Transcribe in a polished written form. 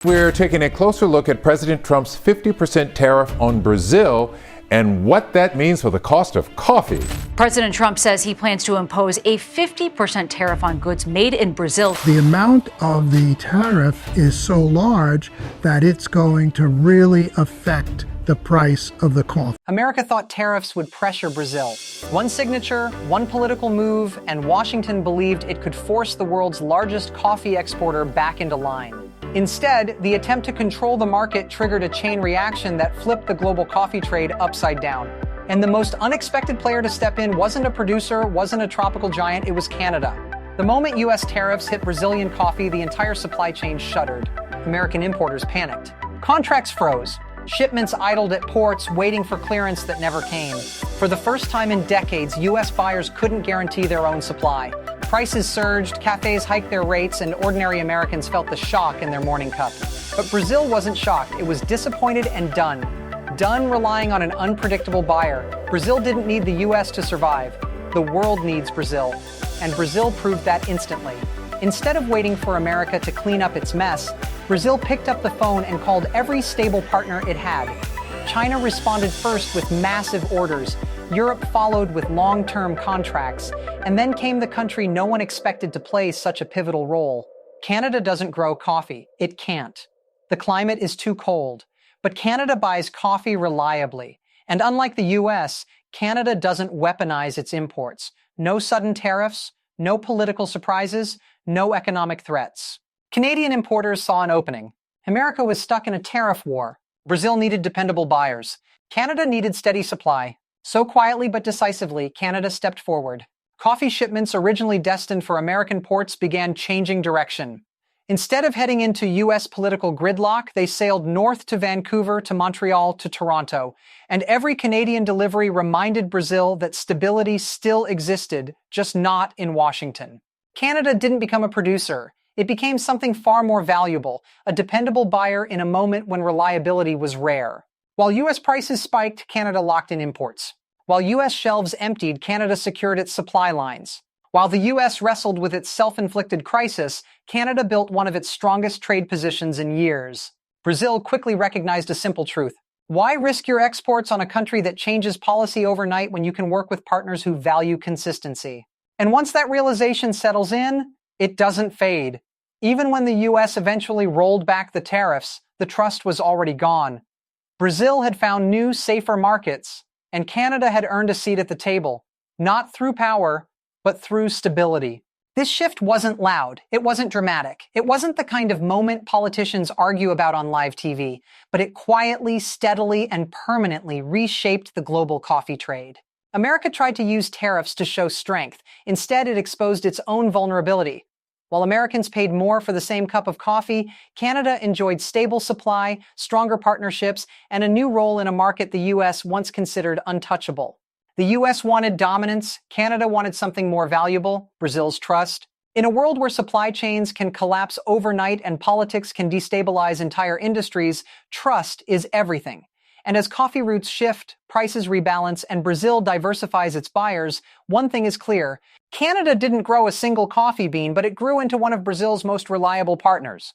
We're taking a closer look at President Trump's 50% tariff on Brazil and what that means for the cost of coffee. President Trump says he plans to impose a 50% tariff on goods made in Brazil. The amount of the tariff is so large that it's going to really affect the price of the coffee. America thought tariffs would pressure Brazil. One signature, one political move, and Washington believed it could force the world's largest coffee exporter back into line. Instead, the attempt to control the market triggered a chain reaction that flipped the global coffee trade upside down. And the most unexpected player to step in wasn't a producer, wasn't a tropical giant, it was Canada. The moment U.S. tariffs hit Brazilian coffee, the entire supply chain shuddered. American importers panicked. Contracts froze. Shipments idled at ports, waiting for clearance that never came. For the first time in decades, U.S. buyers couldn't guarantee their own supply. Prices surged, cafes hiked their rates, and ordinary Americans felt the shock in their morning cup. But Brazil wasn't shocked. It was disappointed and done. Done relying on an unpredictable buyer. Brazil didn't need the U.S. to survive. The world needs Brazil. And Brazil proved that instantly. Instead of waiting for America to clean up its mess, Brazil picked up the phone and called every stable partner it had. China responded first with massive orders. Europe followed with long-term contracts. And then came the country no one expected to play such a pivotal role. Canada doesn't grow coffee. It can't. The climate is too cold. But Canada buys coffee reliably. And unlike the US, Canada doesn't weaponize its imports. No sudden tariffs, no political surprises, no economic threats. Canadian importers saw an opening. America was stuck in a tariff war. Brazil needed dependable buyers. Canada needed steady supply. So quietly but decisively, Canada stepped forward. Coffee shipments originally destined for American ports began changing direction. Instead of heading into U.S. political gridlock, they sailed north to Vancouver, to Montreal, to Toronto. And every Canadian delivery reminded Brazil that stability still existed, just not in Washington. Canada didn't become a producer. It became something far more valuable, a dependable buyer in a moment when reliability was rare. While U.S. prices spiked, Canada locked in imports. While U.S. shelves emptied, Canada secured its supply lines. While the U.S. wrestled with its self-inflicted crisis, Canada built one of its strongest trade positions in years. Brazil quickly recognized a simple truth. Why risk your exports on a country that changes policy overnight when you can work with partners who value consistency? And once that realization settles in, it doesn't fade. Even when the U.S. eventually rolled back the tariffs, the trust was already gone. Brazil had found new, safer markets, and Canada had earned a seat at the table, not through power, but through stability. This shift wasn't loud. It wasn't dramatic. It wasn't the kind of moment politicians argue about on live TV, but it quietly, steadily, and permanently reshaped the global coffee trade. America tried to use tariffs to show strength. Instead, it exposed its own vulnerability. While Americans paid more for the same cup of coffee, Canada enjoyed stable supply, stronger partnerships, and a new role in a market the U.S. once considered untouchable. The U.S. wanted dominance, Canada wanted something more valuable, Brazil's trust. In a world where supply chains can collapse overnight and politics can destabilize entire industries, trust is everything. And as coffee routes shift, prices rebalance, and Brazil diversifies its buyers, one thing is clear. Canada didn't grow a single coffee bean, but it grew into one of Brazil's most reliable partners.